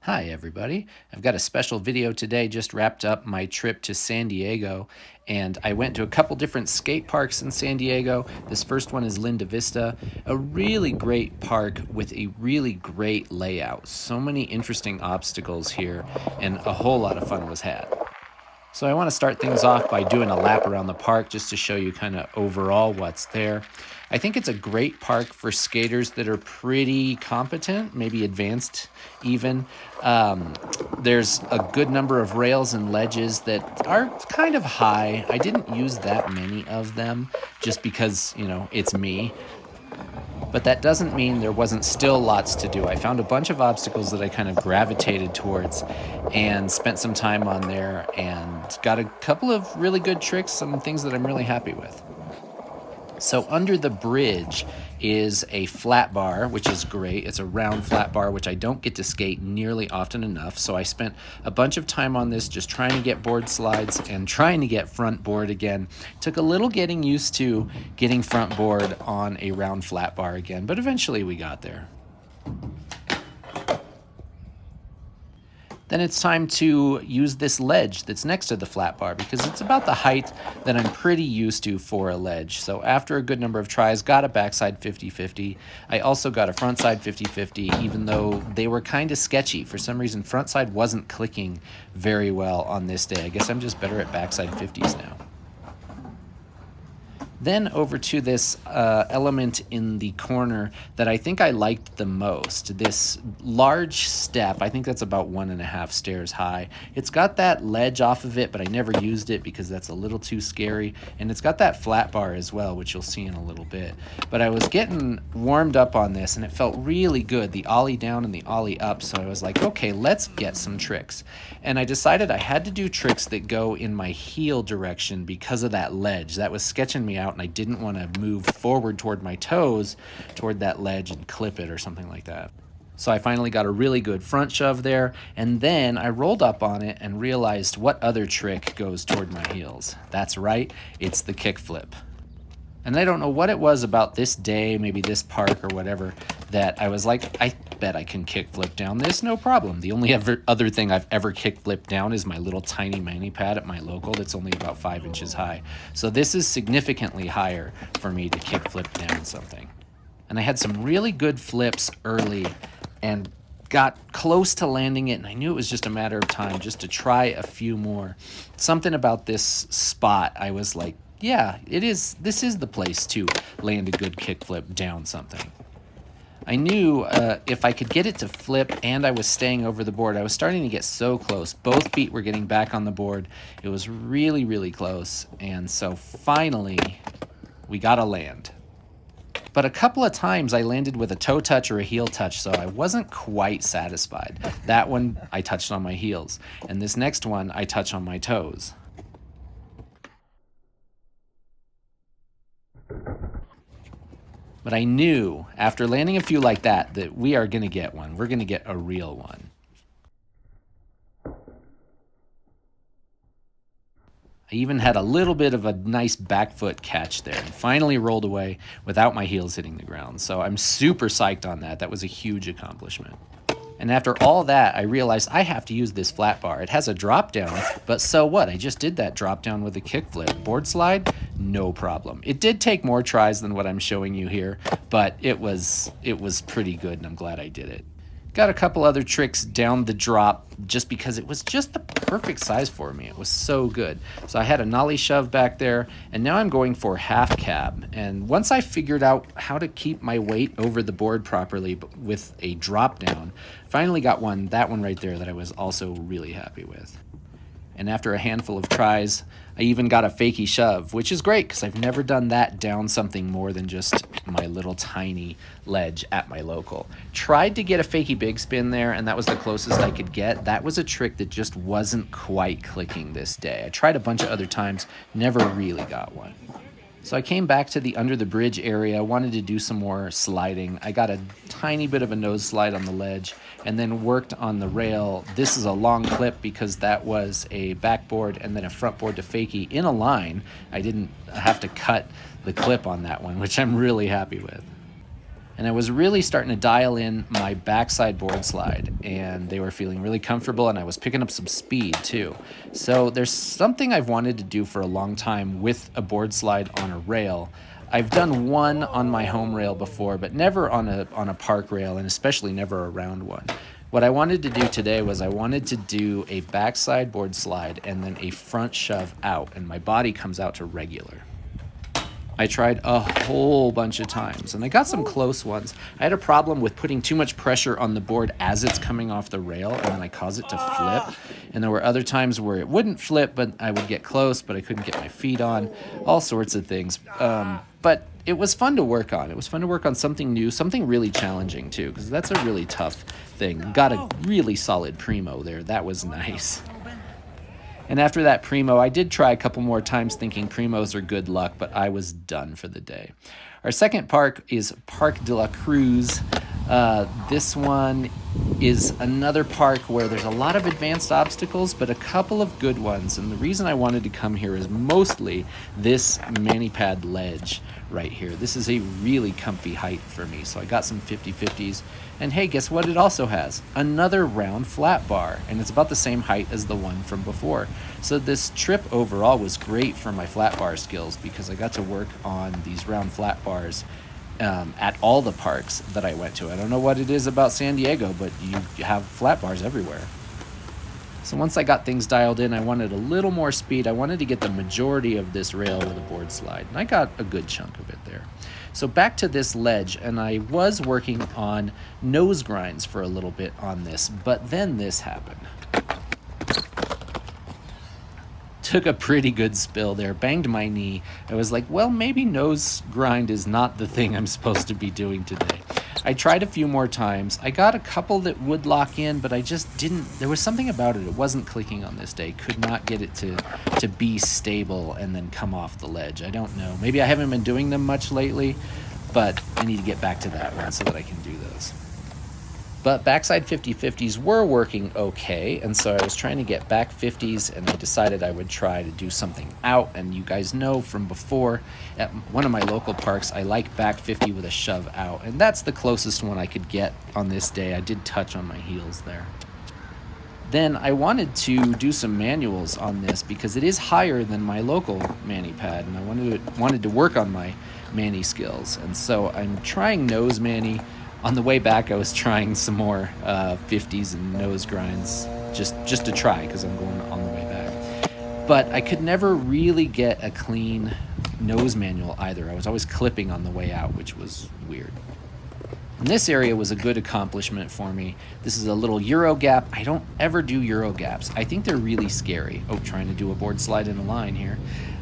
Hi everybody. I've got a special video today. Just wrapped up my trip to San Diego and I went to a couple different skate parks in San Diego. This first one is Linda Vista, a really great park with a really great layout. So many interesting obstacles here and a whole lot of fun was had. So I want to start things off by doing a lap around the park just to show you kind of overall what's there. I think it's a great park for skaters that are pretty competent, maybe advanced even. There's a good number of rails and ledges that are kind of high. I didn't use that many of them just because, it's me. But that doesn't mean there wasn't still lots to do. I found a bunch of obstacles that I kind of gravitated towards and spent some time on there and got a couple of really good tricks, some things that I'm really happy with. So under the bridge is a flat bar, which is great. It's a round flat bar, which I don't get to skate nearly often enough. So I spent a bunch of time on this just trying to get board slides and trying to get front board again. Took a little getting used to getting front board on a round flat bar again, but eventually we got there. Then it's time to use this ledge that's next to the flat bar because it's about the height that I'm pretty used to for a ledge. So after a good number of tries, got a backside 50-50. I also got a frontside 50-50, even though they were kind of sketchy. For some reason, frontside wasn't clicking very well on this day. I guess I'm just better at backside 50s now. Then over to this element in the corner that I think I liked the most. This large step, I think that's about 1.5 stairs high. It's got that ledge off of it, but I never used it because that's a little too scary. And it's got that flat bar as well, which you'll see in a little bit. But I was getting warmed up on this and it felt really good, the ollie down and the ollie up. So I was like, okay, let's get some tricks. And I decided I had to do tricks that go in my heel direction because of that ledge. That was sketching me out and I didn't want to move forward toward my toes toward that ledge and clip it or something like that. So I finally got a really good front shove there, and then I rolled up on it and realized what other trick goes toward my heels. That's right, it's the kickflip. And I don't know what it was about this day, maybe this park or whatever, that I was like, I bet I can kickflip down this, no problem. The only other thing I've ever kickflipped down is my little tiny mani pad at my local that's only about 5 inches high. So this is significantly higher for me to kickflip down something. And I had some really good flips early and got close to landing it, and I knew it was just a matter of time just to try a few more. Something about this spot, I was like, yeah, this is the place to land a good kickflip down something. I knew if I could get it to flip and I was staying over the board, I was starting to get so close. Both feet were getting back on the board. It was really, really close. And so finally, we got a land. But a couple of times I landed with a toe touch or a heel touch, so I wasn't quite satisfied. That one, I touched on my heels. And this next one, I touch on my toes. But I knew after landing a few like that we are going to get one. We're going to get a real one. I even had a little bit of a nice back foot catch there and finally rolled away without my heels hitting the ground. So I'm super psyched on that. That was a huge accomplishment. And after all that, I realized I have to use this flat bar. It has a drop down, but so what? I just did that drop down with a kickflip. Board slide, no problem. It did take more tries than what I'm showing you here, but it was pretty good and I'm glad I did it. Got a couple other tricks down the drop just because it was just the perfect size for me. It was so good. So I had a nollie shove back there, and now I'm going for half cab. And once I figured out how to keep my weight over the board properly with a drop down, finally got that one right there that I was also really happy with. And after a handful of tries, I even got a fakie shove, which is great because I've never done that down something more than just my little tiny ledge at my local. Tried to get a fakie big spin there, and that was the closest I could get. That was a trick that just wasn't quite clicking this day. I tried a bunch of other times, never really got one. So I came back to the under the bridge area, wanted to do some more sliding. I got a tiny bit of a nose slide on the ledge and then worked on the rail. This is a long clip because that was a backboard and then a front board to fakie in a line. I didn't have to cut the clip on that one, which I'm really happy with. And I was really starting to dial in my backside board slide, and they were feeling really comfortable, and I was picking up some speed too. So there's something I've wanted to do for a long time with a board slide on a rail. I've done one on my home rail before, but never on a park rail, and especially never a round one. What I wanted to do today was I wanted to do a backside board slide and then a front shove out, and my body comes out to regular. I tried a whole bunch of times, and I got some close ones. I had a problem with putting too much pressure on the board as it's coming off the rail, and then I cause it to flip. And there were other times where it wouldn't flip, but I would get close, but I couldn't get my feet on, all sorts of things. But it was fun to work on. It was fun to work on something new, something really challenging too, because that's a really tough thing. Got a really solid primo there. That was nice. And after that primo, I did try a couple more times thinking primos are good luck, but I was done for the day. Our second park is Park de la Cruz. This one is another park where there's a lot of advanced obstacles, but a couple of good ones. And the reason I wanted to come here is mostly this mani pad ledge right here. This is a really comfy height for me, so I got some 50/50s. And hey, guess what it also has? Another round flat bar, and it's about the same height as the one from before. So this trip overall was great for my flat bar skills because I got to work on these round flat bars at all the parks that I went to. I don't know what it is about San Diego, but you have flat bars everywhere. So once I got things dialed in, I wanted a little more speed. I wanted to get the majority of this rail with a board slide, and I got a good chunk of it there. So back to this ledge, and I was working on nose grinds for a little bit on this, but then this happened. Took a pretty good spill there, banged my knee. I was like, well, maybe nose grind is not the thing I'm supposed to be doing today. I tried a few more times. I got a couple that would lock in, but I just didn't, there was something about it. It wasn't clicking on this day. Could not get it to be stable and then come off the ledge. I don't know. Maybe I haven't been doing them much lately, but I need to get back to that one so that I can do those. But backside 50/50s were working okay, and so I was trying to get back 50s, and I decided I would try to do something out. And you guys know from before, at one of my local parks, I like back 50 with a shove out, and that's the closest one I could get on this day. I did touch on my heels there. Then I wanted to do some manuals on this because it is higher than my local mani pad, and I wanted to work on my mani skills. And so I'm trying nose mani. On the way back, I was trying some more 50s and nose grinds just to try because I'm going on the way back. But I could never really get a clean nose manual either. I was always clipping on the way out, which was weird. And this area was a good accomplishment for me. This is a little Euro gap. I don't ever do Euro gaps. I think they're really scary. Oh, trying to do a board slide in a line here.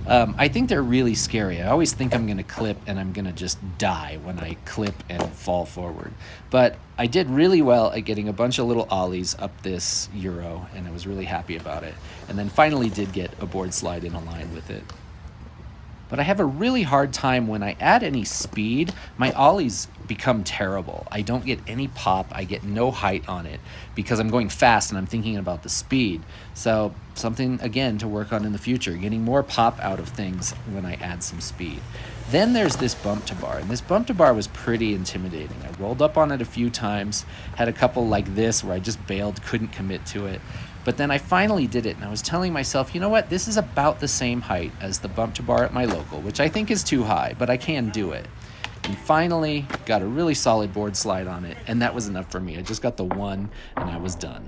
I think they're really scary. I always think I'm going to clip and I'm going to just die when I clip and fall forward. But I did really well at getting a bunch of little ollies up this Euro, and I was really happy about it. And then finally did get a board slide in a line with it. But I have a really hard time when I add any speed, my ollies become terrible. I don't get any pop, I get no height on it because I'm going fast and I'm thinking about the speed. So something, again, to work on in the future, getting more pop out of things when I add some speed. Then there's this bump to bar, and this bump to bar was pretty intimidating. I rolled up on it a few times, had a couple like this where I just bailed, couldn't commit to it. But then I finally did it, and I was telling myself, you know what, this is about the same height as the bump to bar at my local, which I think is too high, but I can do it. And finally got a really solid board slide on it, and that was enough for me. I just got the one, and I was done.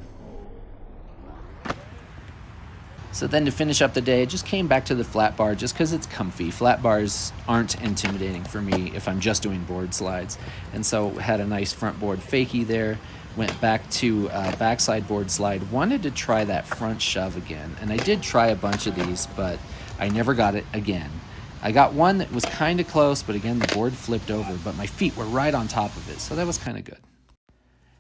So then to finish up the day, I just came back to the flat bar just because it's comfy. Flat bars aren't intimidating for me if I'm just doing board slides. And so had a nice front board fakie there. Went back to backside board slide. Wanted to try that front shove again. And I did try a bunch of these, but I never got it again. I got one that was kind of close, but again, the board flipped over, but my feet were right on top of it. So that was kind of good.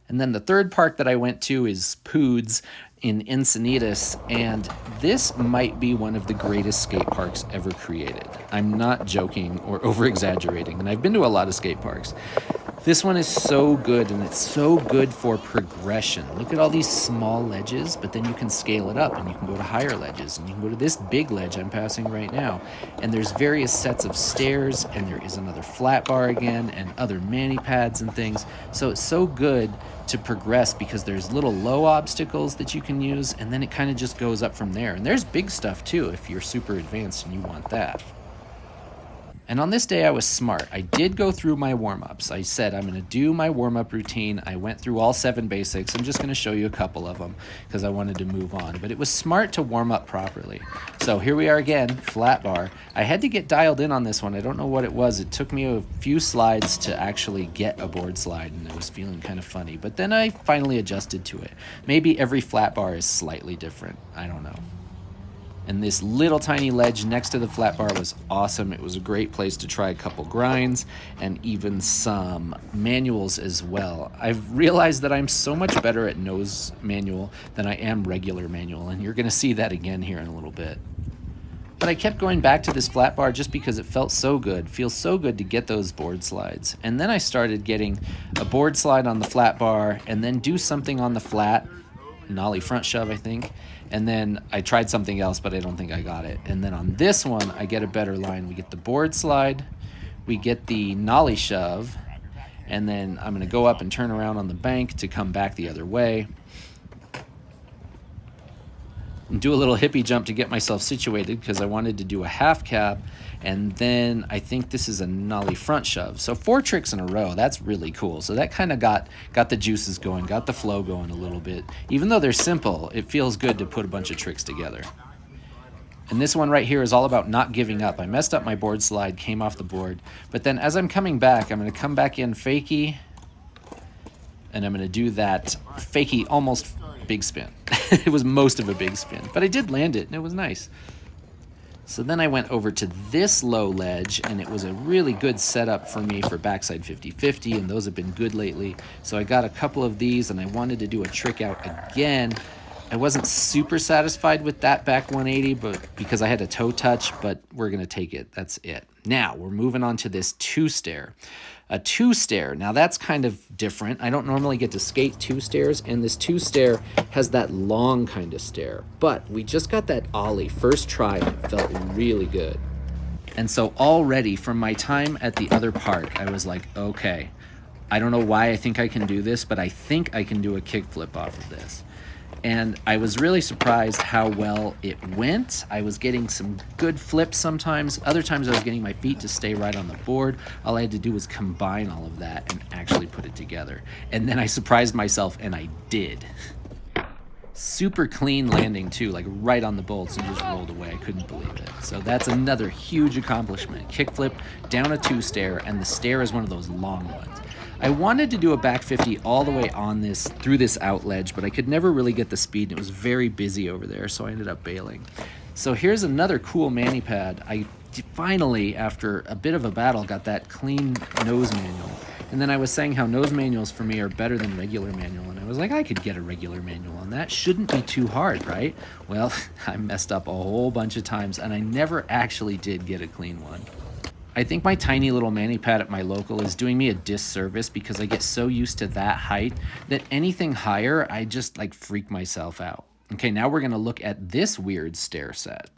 And then the third park that I went to is Poods in Encinitas, and this might be one of the greatest skate parks ever created. I'm not joking or over-exaggerating, and I've been to a lot of skate parks. This one is so good, and it's so good for progression. Look at all these small ledges, but then you can scale it up, and you can go to higher ledges, and you can go to this big ledge I'm passing right now. And there's various sets of stairs, and there is another flat bar again, and other mani pads and things. So it's so good to progress because there's little low obstacles that you can use, and then it kind of just goes up from there. And there's big stuff too if you're super advanced and you want that. And on this day, I was smart. I did go through my warm-ups. I said, I'm going to do my warm-up routine. I went through all 7 basics. I'm just going to show you a couple of them because I wanted to move on. But it was smart to warm up properly. So here we are again, flat bar. I had to get dialed in on this one. I don't know what it was. It took me a few slides to actually get a board slide, and it was feeling kind of funny. But then I finally adjusted to it. Maybe every flat bar is slightly different. I don't know. And this little tiny ledge next to the flat bar was awesome. It was a great place to try a couple grinds and even some manuals as well. I've realized that I'm so much better at nose manual than I am regular manual, and you're gonna see that again here in a little bit. But I kept going back to this flat bar just because it felt so good. Feels so good to get those board slides. And then I started getting a board slide on the flat bar and then do something on the flat, nollie front shove, I think. And then I tried something else, but I don't think I got it. And then on this one, I get a better line. We get the board slide, we get the nollie shove, and then I'm gonna go up and turn around on the bank to come back the other way. And do a little hippie jump to get myself situated because I wanted to do a half cab, and then I think this is a nollie front shove. So 4 tricks in a row, that's really cool. So that kind of got the juices going, got the flow going a little bit. Even though they're simple, it feels good to put a bunch of tricks together. And this one right here is all about not giving up. I messed up my board slide, came off the board, but then as I'm coming back, I'm gonna come back in fakie, and I'm gonna do that fakie almost big spin. It was most of a big spin, but I did land it and it was nice. So then I went over to this low ledge, and it was a really good setup for me for backside 50-50, and those have been good lately. So I got a couple of these, and I wanted to do a trick out again. I wasn't super satisfied with that back 180, but because I had a toe touch, but we're gonna take it, that's it. Now we're moving on to this 2-stair. A 2-stair, now that's kind of different. I don't normally get to skate 2 stairs, and this 2-stair has that long kind of stair. But we just got that ollie first try, and it felt really good. And so already from my time at the other park, I was like, okay, I don't know why I think I can do this, but I think I can do a kickflip off of this. And I was really surprised how well it went. I was getting some good flips sometimes. Other times I was getting my feet to stay right on the board. All I had to do was combine all of that and actually put it together. And then I surprised myself, and I did. Super clean landing too, like right on the bolts, and just rolled away. I couldn't believe it. So that's another huge accomplishment. Kickflip down a 2-stair, and the stair is one of those long ones. I wanted to do a back 50 all the way on this, through this out ledge, but I could never really get the speed, and it was very busy over there, so I ended up bailing. So here's another cool mani pad. I finally, after a bit of a battle, got that clean nose manual. And then I was saying how nose manuals for me are better than regular manual, and I was like, I could get a regular manual on that. Shouldn't be too hard, right? Well, I messed up a whole bunch of times, and I never actually did get a clean one. I think my tiny little mani pad at my local is doing me a disservice because I get so used to that height that anything higher, I just like freak myself out. Okay, now we're gonna look at this weird stair set.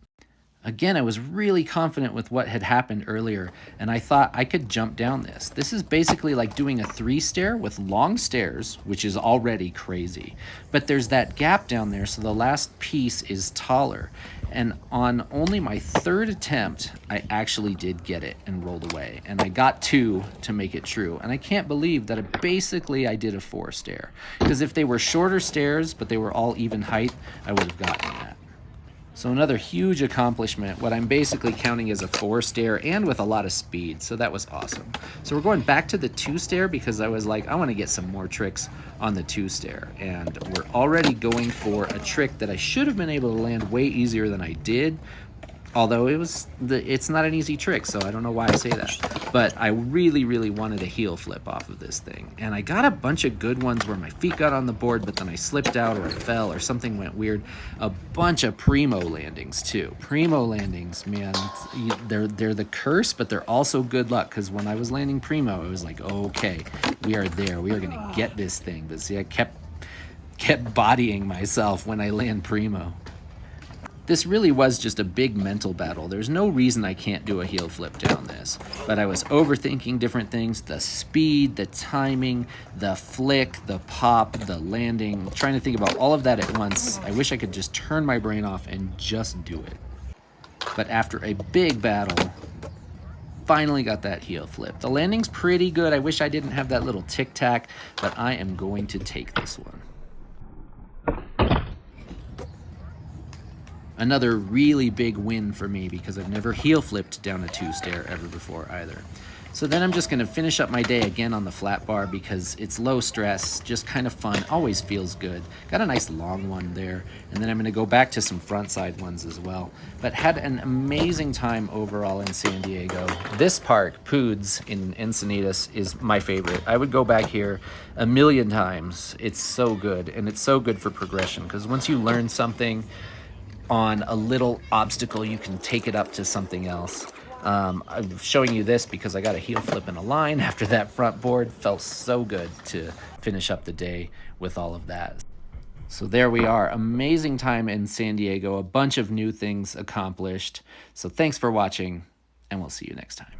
Again, I was really confident with what had happened earlier, and I thought I could jump down this. This is basically like doing a 3-stair with long stairs, which is already crazy. But there's that gap down there, so the last piece is taller. And on only my 3rd attempt, I actually did get it and rolled away. And I got 2 to make it true. And I can't believe that I did a 4-stair. Because if they were shorter stairs, but they were all even height, I would have gotten that. So another huge accomplishment, what I'm basically counting as a 4-stair and with a lot of speed, so that was awesome. So we're going back to the 2-stair because I was like, I want to get some more tricks on the 2-stair. And we're already going for a trick that I should have been able to land way easier than I did. Although it's not an easy trick, so I don't know why I say that. But I really, really wanted a heel flip off of this thing. And I got a bunch of good ones where my feet got on the board, but then I slipped out or I fell or something went weird. A bunch of primo landings too. Primo landings, man, they're the curse, but they're also good luck. Because when I was landing primo, it was like, okay, we are there. We are gonna get this thing. But see, I kept bodying myself when I land primo. This really was just a big mental battle. There's no reason I can't do a heel flip down this, but I was overthinking different things, the speed, the timing, the flick, the pop, the landing, trying to think about all of that at once. I wish I could just turn my brain off and just do it. But after a big battle, finally got that heel flip. The landing's pretty good. I wish I didn't have that little tic-tac, but I am going to take this one. Another really big win for me because I've never heel flipped down a 2-stair ever before either. So then I'm just gonna finish up my day again on the flat bar because it's low stress, just kind of fun, always feels good. Got a nice long one there, and then I'm gonna go back to some front side ones as well. But had an amazing time overall in San Diego. This park, Poods in Encinitas, is my favorite. I would go back here a million times. It's so good, and it's so good for progression because once you learn something on a little obstacle, you can take it up to something else. I'm showing you this because I got a heel flip in a line after that front board. Felt so good to finish up the day with all of that. So there we are. Amazing time in San Diego. A bunch of new things accomplished. So thanks for watching, and we'll see you next time.